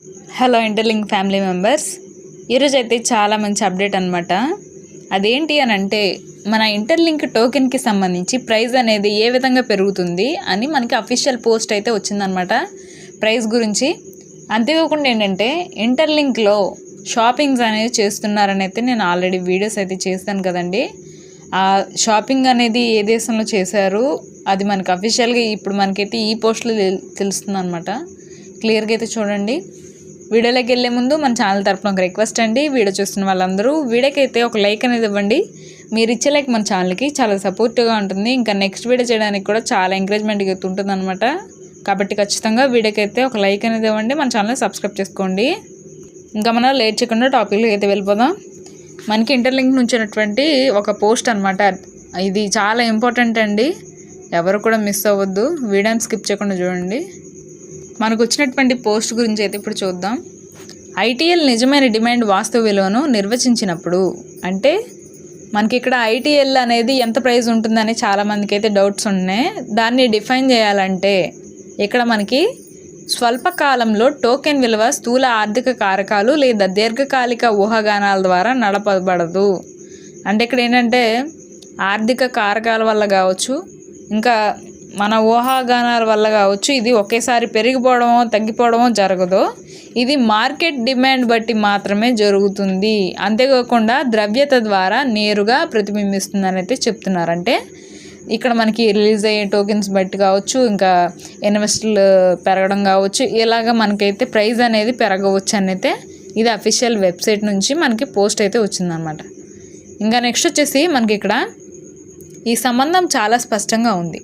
Hello interlink family members, ఈరోజు అయితే చాలా మంచి అప్డేట్ అనమాట. అదేంటి అని అంటే మన ఇంటర్లింక్ టోకెన్కి సంబంధించి ప్రైస్ అనేది ఏ విధంగా పెరుగుతుంది అని మనకి అఫీషియల్ పోస్ట్ అయితే వచ్చిందనమాట ప్రైస్ గురించి. అంతేకాకుండా ఏంటంటే ఇంటర్లింక్లో షాపింగ్స్ అనేది చేస్తున్నారని అయితే నేను ఆల్రెడీ వీడియోస్ అయితే చేస్తాను కదండి. ఆ షాపింగ్ అనేది ఏ దేశంలో చేశారు అది మనకి అఫీషియల్గా ఇప్పుడు మనకైతే ఈ పోస్ట్లో తెలుస్తుంది అనమాట. క్లియర్గా అయితే చూడండి. వీడియోలోకి వెళ్ళే ముందు మన ఛానల్ తరపున ఒక రిక్వెస్ట్ అండి, వీడియో చూస్తున్న వాళ్ళందరూ వీడియోకి అయితే ఒక లైక్ అనేది ఇవ్వండి. మీరు ఇచ్చే లైక్ మన ఛానల్కి చాలా సపోర్టివ్గా ఉంటుంది, ఇంకా నెక్స్ట్ వీడియో చేయడానికి కూడా చాలా ఎంకరేజ్మెంట్గా ఉంటుంది అనమాట. కాబట్టి ఖచ్చితంగా వీడియోకి అయితే ఒక లైక్ అనేది ఇవ్వండి, మన ఛానల్ని సబ్స్క్రైబ్ చేసుకోండి. ఇంకా మనం లేట్ చేయకుండా టాపిక్లో అయితే వెళ్ళిపోదాం. మనకి ఇంటర్లింక్ నుంచి ఉన్నటువంటి ఒక పోస్ట్ అనమాట. ఇది చాలా ఇంపార్టెంట్ అండి, ఎవరు కూడా మిస్ అవ్వద్దు, వీడియోని స్కిప్ చేయకుండా చూడండి. మనకు వచ్చినటువంటి పోస్ట్ గురించి అయితే ఇప్పుడు చూద్దాం. ఐటీఎల్ నిజమైన డిమాండ్ వాస్తవ విలువను నిర్వచించినప్పుడు, అంటే మనకి ఇక్కడ ఐటీఎల్ అనేది ఎంత ప్రైస్ ఉంటుందని చాలామందికి అయితే డౌట్స్ ఉన్నాయి. దాన్ని డిఫైన్ చేయాలంటే ఇక్కడ మనకి స్వల్పకాలంలో టోకెన్ విలువ స్థూల ఆర్థిక కారకాలు లేదా దీర్ఘకాలిక ఊహాగానాల ద్వారా నడపబడదు. అంటే ఇక్కడ ఏంటంటే ఆర్థిక కారకాల వల్ల కావచ్చు, ఇంకా మన ఊహాగానాల వల్ల కావచ్చు, ఇది ఒకేసారి పెరిగిపోవడమో తగ్గిపోవడమో జరగదు. ఇది మార్కెట్ డిమాండ్ బట్టి మాత్రమే జరుగుతుంది. అంతేకాకుండా ద్రవ్యత ద్వారా నేరుగా ప్రతిబింబిస్తుందని అయితే చెప్తున్నారు. అంటే ఇక్కడ మనకి రిలీజ్ అయ్యే టోకెన్స్ బట్టి కావచ్చు, ఇంకా ఇన్వెస్టర్లు పెరగడం కావచ్చు, ఇలాగ మనకైతే ప్రైస్ అనేది పెరగవచ్చు అని అయితే ఇది అఫీషియల్ వెబ్సైట్ నుంచి మనకి పోస్ట్ అయితే వచ్చిందనమాట. ఇంకా నెక్స్ట్ వచ్చేసి మనకి ఇక్కడ ఈ సంబంధం చాలా స్పష్టంగా ఉంది.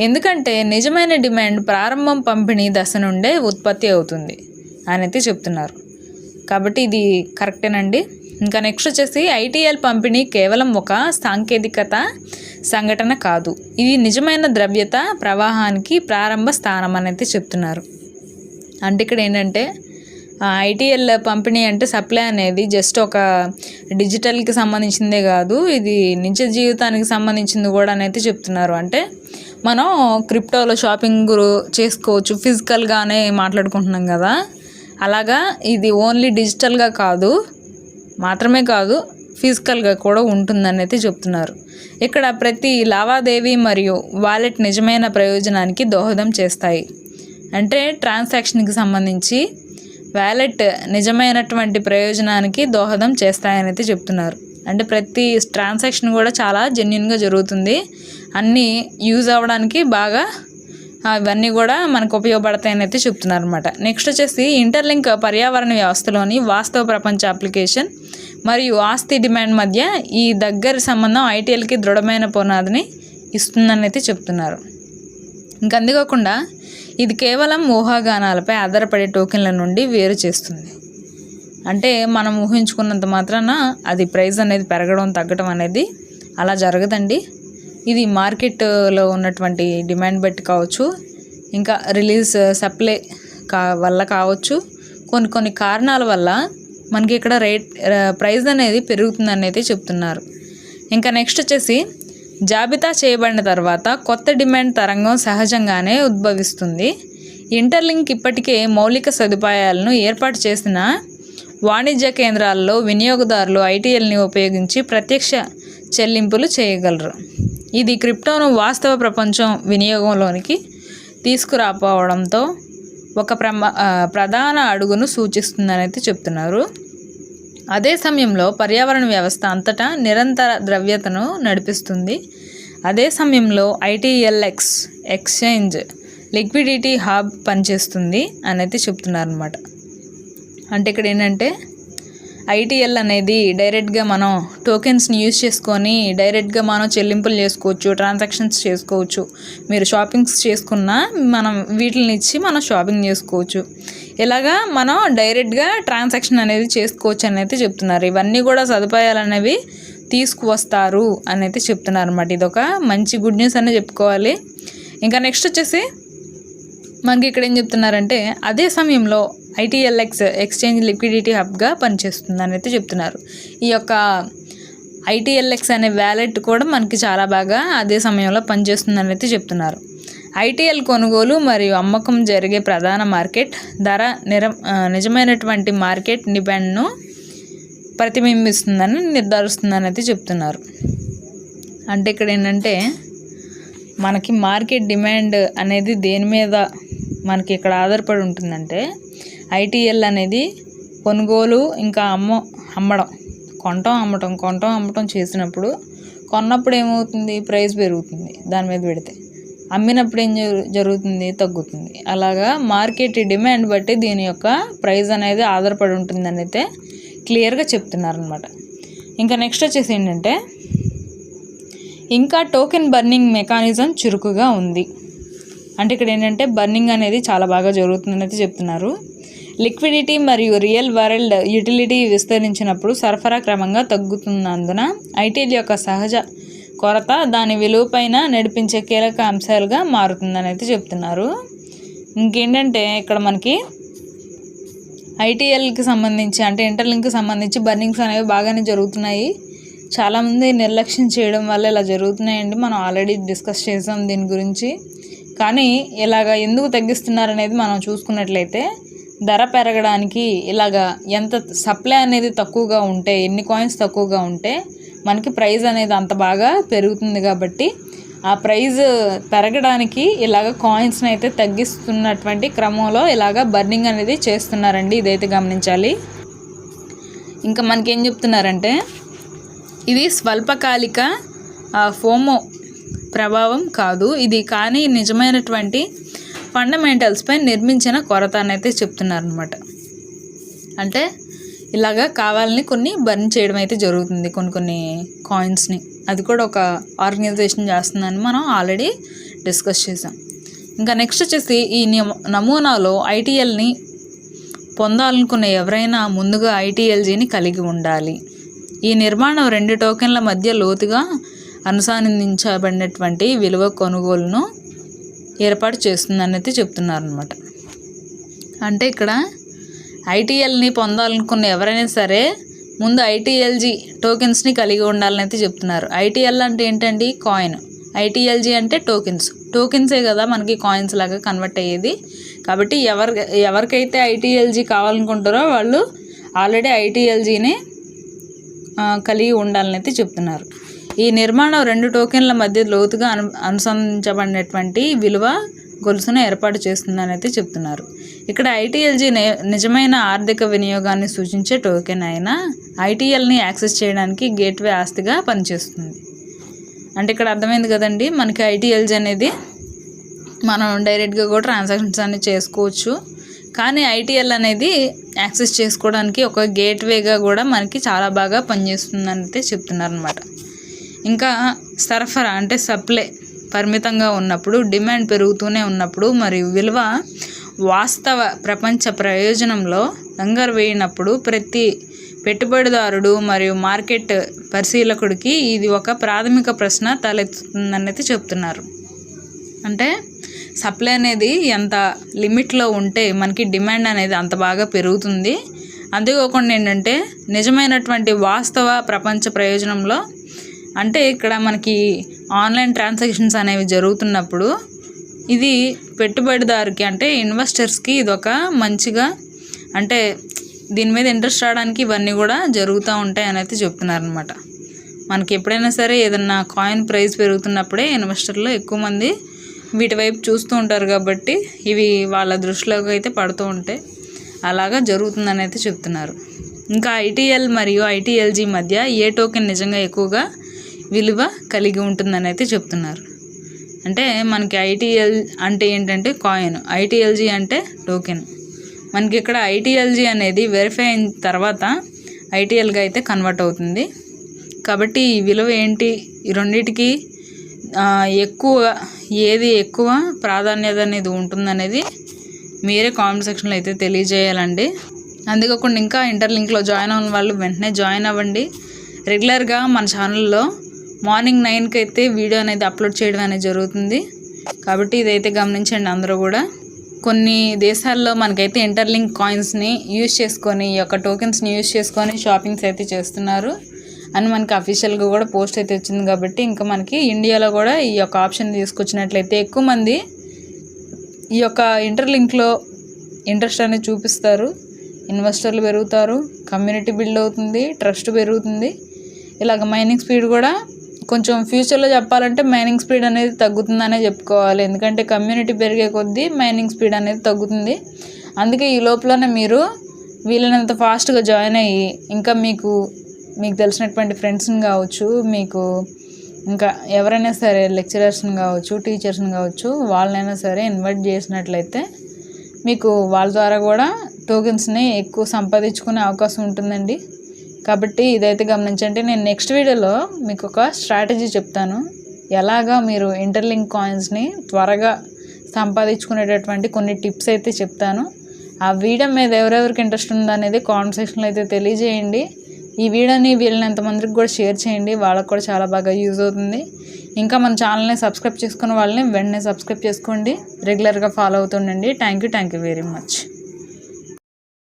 ఎందుకంటే నిజమైన డిమాండ్ ప్రారంభం పంపిణీ దశ నుండే ఉత్పత్తి అవుతుంది అని అయితే చెప్తున్నారు. కాబట్టి ఇది కరెక్టేనండి. ఇంకా నెక్స్ట్ వచ్చేసి ఐటీఎల్ పంపిణీ కేవలం ఒక సాంకేతికత సంఘటన కాదు, ఇది నిజమైన ద్రవ్యత ప్రవాహానికి ప్రారంభ స్థానం అని అయితే చెప్తున్నారు. అంటే ఇక్కడ ఏంటంటే ఐటీఎల్ పంపిణీ అంటే సప్లై అనేది జస్ట్ ఒక డిజిటల్కి సంబంధించిందే కాదు, ఇది నిజ జీవితానికి సంబంధించింది కూడా అని అయితే చెప్తున్నారు. అంటే మనం క్రిప్టోలో షాపింగ్ చేసుకోవచ్చు, ఫిజికల్గానే మాట్లాడుకుంటున్నాం కదా, అలాగా ఇది ఓన్లీ డిజిటల్గా కాదు మాత్రమే కాదు, ఫిజికల్గా కూడా ఉంటుందని అయితే చెప్తున్నారు. ఇక్కడ ప్రతి లావాదేవీ మరియు వాలెట్ నిజమైన ప్రయోజనానికి దోహదం చేస్తాయి. అంటే ట్రాన్సాక్షన్కి సంబంధించి వాలెట్ నిజమైనటువంటి ప్రయోజనానికి దోహదం చేస్తాయని అయితే చెప్తున్నారు. అంటే ప్రతి ట్రాన్సాక్షన్ కూడా చాలా జెన్యున్గా జరుగుతుంది, అన్నీ యూజ్ అవ్వడానికి బాగా ఇవన్నీ కూడా మనకు ఉపయోగపడతాయని అయితే చెప్తున్నారు అనమాట. నెక్స్ట్ వచ్చేసి ఇంటర్లింక్ పర్యావరణ వ్యవస్థలోని వాస్తవ ప్రపంచ అప్లికేషన్ మరియు ఆస్తి డిమాండ్ మధ్య ఈ దగ్గర సంబంధం ఐటీఎల్కి దృఢమైన పునాదిని ఇస్తుందని అయితే చెప్తున్నారు. ఇంకా అంతేకాకుండా ఇది కేవలం ఊహాగానాలపై ఆధారపడే టోకెన్ల నుండి వేరు చేస్తుంది. అంటే మనం ఊహించుకున్నంత మాత్రాన అది ప్రైస్ అనేది పెరగడం తగ్గడం అనేది అలా జరగదండి. ఇది మార్కెట్లో ఉన్నటువంటి డిమాండ్ బట్టి కావచ్చు, ఇంకా రిలీజ్ సప్లై వల్ల కావచ్చు, కొన్ని కారణాల వల్ల మనకి ఇక్కడ ప్రైస్ అనేది పెరుగుతుందని అయితే చెప్తున్నారు. ఇంకా నెక్స్ట్ వచ్చేసి జాబితా చేయబడిన తర్వాత కొత్త డిమాండ్ తరంగం సహజంగానే ఉద్భవిస్తుంది. ఇంటర్లింక్ ఇప్పటికే మౌలిక సదుపాయాలను ఏర్పాటు చేసిన వాణిజ్య కేంద్రాల్లో వినియోగదారులు ఐటీఎల్ని ఉపయోగించి ప్రత్యక్ష చెల్లింపులు చేయగలరు. ఇది క్రిప్టోను వాస్తవ ప్రపంచం వినియోగంలోనికి తీసుకురాపోవడంతో ఒక ప్రధాన అడుగును సూచిస్తుందని అయితే చెప్తున్నారు. అదే సమయంలో పర్యావరణ వ్యవస్థ అంతటా నిరంతర ద్రవ్యతను నడిపిస్తుంది. అదే సమయంలో ఐటీఎల్ఎక్స్ ఎక్స్చేంజ్ లిక్విడిటీ హబ్ పనిచేస్తుంది అని అయితే చెప్తున్నారు అనమాట. అంటే ఇక్కడ ఏంటంటే ఐటీఎల్ అనేది డైరెక్ట్గా మనం టోకెన్స్ని యూజ్ చేసుకొని డైరెక్ట్గా మనం చెల్లింపులు చేసుకోవచ్చు, ట్రాన్సాక్షన్స్ చేసుకోవచ్చు. మీరు షాపింగ్స్ చేసుకున్నా మనం వీటిని ఇచ్చి మనం షాపింగ్ చేసుకోవచ్చు. ఇలాగా మనం డైరెక్ట్గా ట్రాన్సాక్షన్ అనేది చేసుకోవచ్చు అని అయితే చెప్తున్నారు. ఇవన్నీ కూడా సదుపాయాలు అనేవి తీసుకువస్తారు అని అయితే చెప్తున్నారు అన్నమాట. ఇది ఒక మంచి గుడ్ న్యూస్ అనే చెప్పుకోవాలి. ఇంకా నెక్స్ట్ వచ్చేసి మనకి ఇక్కడ ఏం చెప్తున్నారంటే అదే సమయంలో ఐటీఎల్ఎక్స్ ఎక్స్చేంజ్ లిక్విడిటీ హబ్గా పనిచేస్తుందని అయితే చెప్తున్నారు. ఈ యొక్క ఐటీఎల్ఎక్స్ అనే వ్యాలెట్ కూడా మనకి చాలా బాగా అదే సమయంలో పనిచేస్తుందని అయితే చెప్తున్నారు. ఐటీఎల్ కొనుగోలు మరియు అమ్మకం జరిగే ప్రధాన మార్కెట్ ధర నిజమైనటువంటి మార్కెట్ డిమాండ్ను ప్రతిబింబిస్తుందని నిర్ధారిస్తుందని అయితే చెప్తున్నారు. అంటే ఇక్కడ ఏంటంటే మనకి మార్కెట్ డిమాండ్ అనేది దేని మీద మనకి ఇక్కడ ఆధారపడి ఉంటుందంటే ఐటీఎల్ అనేది కొనుగోలు ఇంకా అమ్మడం కొంటాం అమ్మటం చేసినప్పుడు కొన్నప్పుడు ఏమవుతుంది, ప్రైస్ పెరుగుతుంది దాని మీద పెడితే, అమ్మినప్పుడు ఏం జరుగుతుంది, తగ్గుతుంది. అలాగా మార్కెట్ డిమాండ్ బట్టి దీని యొక్క ప్రైస్ అనేది ఆధారపడి ఉంటుందని అయితే క్లియర్గా చెప్తున్నారనమాట. ఇంకా నెక్స్ట్ వచ్చేసి ఏంటంటే ఇంకా టోకెన్ బర్నింగ్ మెకానిజం చురుకుగా ఉంది. అంటే ఇక్కడ ఏంటంటే బర్నింగ్ అనేది చాలా బాగా జరుగుతుందని అయితే చెప్తున్నారు. లిక్విడిటీ మరియు రియల్ వరల్డ్ యూటిలిటీ విస్తరించినప్పుడు సరఫరా క్రమంగా తగ్గుతున్నందున ఐటీఎల్ యొక్క సహజ కొరత దాని విలువపైన నడిపించే కీలక అంశాలుగా మారుతుందని అయితే చెప్తున్నారు. ఇంకేంటంటే ఇక్కడ మనకి ఐటీఎల్కి సంబంధించి అంటే ఇంటర్లింక్కి సంబంధించి బర్నింగ్స్ అనేవి బాగానే జరుగుతున్నాయి. చాలామంది నిర్లక్ష్యం చేయడం వల్ల ఇలా జరుగుతున్నాయండి. మనం ఆల్రెడీ డిస్కస్ చేసాం దీని గురించి. కానీ ఇలాగ ఎందుకు తగ్గిస్తున్నారనేది మనం చూసుకున్నట్లయితే ధర పెరగడానికి ఇలాగా ఎంత సప్లై అనేది తక్కువగా ఉంటే, ఎన్ని కాయిన్స్ తక్కువగా ఉంటే మనకి ప్రైస్ అనేది అంత బాగా పెరుగుతుంది. కాబట్టి ఆ ప్రైజ్ పెరగడానికి ఇలాగ కాయిన్స్ని అయితే తగ్గిస్తున్నటువంటి క్రమంలో ఇలాగ బర్నింగ్ అనేది చేస్తున్నారండి. ఇదైతే గమనించాలి. ఇంకా మనకేం చెప్తున్నారంటే ఇది స్వల్పకాలిక ఫోమో ప్రభావం కాదు, ఇది కానీ నిజమైనటువంటి ఫండమెంటల్స్పై నిర్మించిన కొరత అని అయితే చెప్తున్నారనమాట. అంటే ఇలాగా కావాలని కొన్ని బర్న్ చేయడం అయితే జరుగుతుంది కొన్ని కాయిన్స్ని. అది కూడా ఒక ఆర్గనైజేషన్ చేస్తుందని మనం ఆల్రెడీ డిస్కస్ చేసాం. ఇంకా నెక్స్ట్ వచ్చేసి ఈ నమూనాలో ఐటీఎల్ని పొందాలనుకునే ఎవరైనా ముందుగా ఐటీఎల్జీని కలిగి ఉండాలి. ఈ నిర్మాణం 2 టోకెన్ల మధ్య లోతుగా అనుసంధానించబడినటువంటి విలువ కొనుగోలును ఏర్పాటు చేస్తుందని అయితే చెప్తున్నారనమాట. అంటే ఇక్కడ ఐటీఎల్ని పొందాలనుకున్న ఎవరైనా సరే ముందు ఐటీఎల్జీ టోకెన్స్ని కలిగి ఉండాలని అయితే చెప్తున్నారు. ఐటీఎల్ అంటే ఏంటండి, కాయిన్. ఐటీఎల్జీ అంటే టోకెన్సే కదా మనకి కాయిన్స్ లాగా కన్వర్ట్ అయ్యేది. కాబట్టి ఎవరికైతే ఐటీఎల్జీ కావాలనుకుంటారో వాళ్ళు ఆల్రెడీ ఐటీఎల్జీని కలిగి ఉండాలని అయితే చెప్తున్నారు. ఈ నిర్మాణం 2 టోకెన్ల మధ్య లోతుగా అనుసంధించబడినటువంటి విలువ గొలుసును ఏర్పాటు చేస్తుందని అయితే చెప్తున్నారు. ఇక్కడ ఐటీఎల్జీ నిజమైన ఆర్థిక వినియోగాన్ని సూచించే టోకెన్ అయిన ఐటీఎల్ని యాక్సెస్ చేయడానికి గేట్వే ఆస్తిగా పనిచేస్తుంది. అంటే ఇక్కడ అర్థమైంది కదండి, మనకి ఐటీఎల్జీ అనేది మనం డైరెక్ట్గా కూడా ట్రాన్సాక్షన్స్ అన్ని చేసుకోవచ్చు. కానీ ఐటీఎల్ అనేది యాక్సెస్ చేసుకోవడానికి ఒక గేట్వేగా కూడా మనకి చాలా బాగా పనిచేస్తుందని అయితే చెప్తున్నారు అనమాట. ఇంకా సరఫరా అంటే సప్లై పరిమితంగా ఉన్నప్పుడు, డిమాండ్ పెరుగుతూనే ఉన్నప్పుడు మరియు విలువ వాస్తవ ప్రపంచ ప్రయోజనంలో రంగరవేయినప్పుడు ప్రతి పెట్టుబడిదారుడు మరియు మార్కెట్ పరిశీలకుడికి ఇది ఒక ప్రాథమిక ప్రశ్న తలెత్తుతుందని అయితే చెప్తున్నారు. అంటే సప్లై అనేది ఎంత లిమిట్లో ఉంటే మనకి డిమాండ్ అనేది అంత బాగా పెరుగుతుంది. అంతేకాకుండా ఏంటంటే నిజమైనటువంటి వాస్తవ ప్రపంచ ప్రయోజనంలో అంటే ఇక్కడ మనకి ఆన్లైన్ ట్రాన్సాక్షన్స్ అనేవి జరుగుతున్నప్పుడు ఇది పెట్టుబడిదారుకి అంటే ఇన్వెస్టర్స్కి ఇది ఒక మంచిగా అంటే దీని మీద ఇంట్రెస్ట్ రావడానికి ఇవన్నీ కూడా జరుగుతూ ఉంటాయి అని అయితే చెప్తున్నారనమాట. మనకి ఎప్పుడైనా సరే ఏదన్నా కాయిన్ ప్రైస్ పెరుగుతున్నప్పుడే ఇన్వెస్టర్లు ఎక్కువ మంది వీటి వైపు చూస్తూ ఉంటారు. కాబట్టి ఇవి వాళ్ళ దృష్టిలోకి అయితే పడుతూ ఉంటాయి. అలాగా జరుగుతుందని అయితే చెప్తున్నారు. ఇంకా ఐటీఎల్ మరియు ఐటీఎల్జీ మధ్య ఏ టోకెన్ నిజంగా ఎక్కువగా విలువ కలిగి ఉంటుందని అయితే చెప్తున్నారు. అంటే మనకి ఐటీఎల్ అంటే ఏంటంటే కాయిన్, ఐటీఎల్జీ అంటే టోకెన్. మనకి ఇక్కడ ఐటీఎల్జీ అనేది వెరిఫై అయిన తర్వాత ఐటీఎల్గా అయితే కన్వర్ట్ అవుతుంది. కాబట్టి ఈ విలువ ఏంటి, ఈ రెండింటికి ఏది ఎక్కువ ప్రాధాన్యత అనేది ఉంటుందనేది మీరే కామెంట్ సెక్షన్లో అయితే తెలియజేయాలండి. అందుకోకుండా ఇంకా ఇంటర్లింక్లో జాయిన్ అవ్వని వాళ్ళు వెంటనే జాయిన్ అవ్వండి. రెగ్యులర్గా మన ఛానల్లో మార్నింగ్ 9కి అయితే వీడియో అనేది అప్లోడ్ చేయడం అనేది జరుగుతుంది. కాబట్టి ఇదైతే గమనించండి అందరూ కూడా. కొన్ని దేశాల్లో మనకైతే ఇంటర్లింక్ కాయిన్స్ని యూజ్ చేసుకొని ఈ యొక్క టోకెన్స్ని యూజ్ చేసుకొని షాపింగ్స్ అయితే చేస్తున్నారు అని మనకి అఫీషియల్గా కూడా పోస్ట్ అయితే వచ్చింది. కాబట్టి ఇంకా మనకి ఇండియాలో కూడా ఈ యొక్క ఆప్షన్ తీసుకొచ్చినట్లయితే ఎక్కువ మంది ఈ యొక్క ఇంటర్లింక్లో ఇంట్రెస్ట్ అనేది చూపిస్తారు, ఇన్వెస్టర్లు పెరుగుతారు, కమ్యూనిటీ బిల్డ్ అవుతుంది, ట్రస్ట్ పెరుగుతుంది. ఇలాగ మైనింగ్ స్పీడ్ కూడా కొంచెం ఫ్యూచర్లో చెప్పాలంటే మైనింగ్ స్పీడ్ అనేది తగ్గుతుందనే చెప్పుకోవాలి. ఎందుకంటే కమ్యూనిటీ పెరిగే కొద్దీ మైనింగ్ స్పీడ్ అనేది తగ్గుతుంది. అందుకే ఈ లోపలనే మీరు వీలైనంత ఫాస్ట్గా జాయిన్ అయ్యి ఇంకా మీకు తెలిసినటువంటి ఫ్రెండ్స్ని కావచ్చు, మీకు ఇంకా ఎవరైనా సరే లెక్చరర్స్ని కావచ్చు, టీచర్స్ని కావచ్చు, వాళ్ళనైనా సరే ఇన్వైట్ చేసినట్లయితే మీకు వాళ్ళ ద్వారా కూడా టోకెన్స్ని ఎక్కువ సంపాదించుకునే అవకాశం ఉంటుందండి. కాబట్టి ఇదైతే గమనించండి. నేను నెక్స్ట్ వీడియోలో మీకు ఒక స్ట్రాటజీ చెప్తాను, ఎలాగా మీరు ఇంటర్లింక్ కాయిన్స్ని త్వరగా సంపాదించుకునేటటువంటి కొన్ని టిప్స్ అయితే చెప్తాను. ఆ వీడియో మీద ఎవరెవరికి ఇంట్రెస్ట్ ఉందనేది కామెంట్ సెక్షన్లో అయితే తెలియజేయండి. ఈ వీడియోని వీళ్ళనంత మందికి కూడా షేర్ చేయండి, వాళ్ళకు కూడా చాలా బాగా యూజ్ అవుతుంది. ఇంకా మన ఛానల్ని సబ్స్క్రైబ్ చేసుకున్న వాళ్ళని వెంటనే సబ్స్క్రైబ్ చేసుకోండి, రెగ్యులర్గా ఫాలో అవుతుండండి. Thank you very much.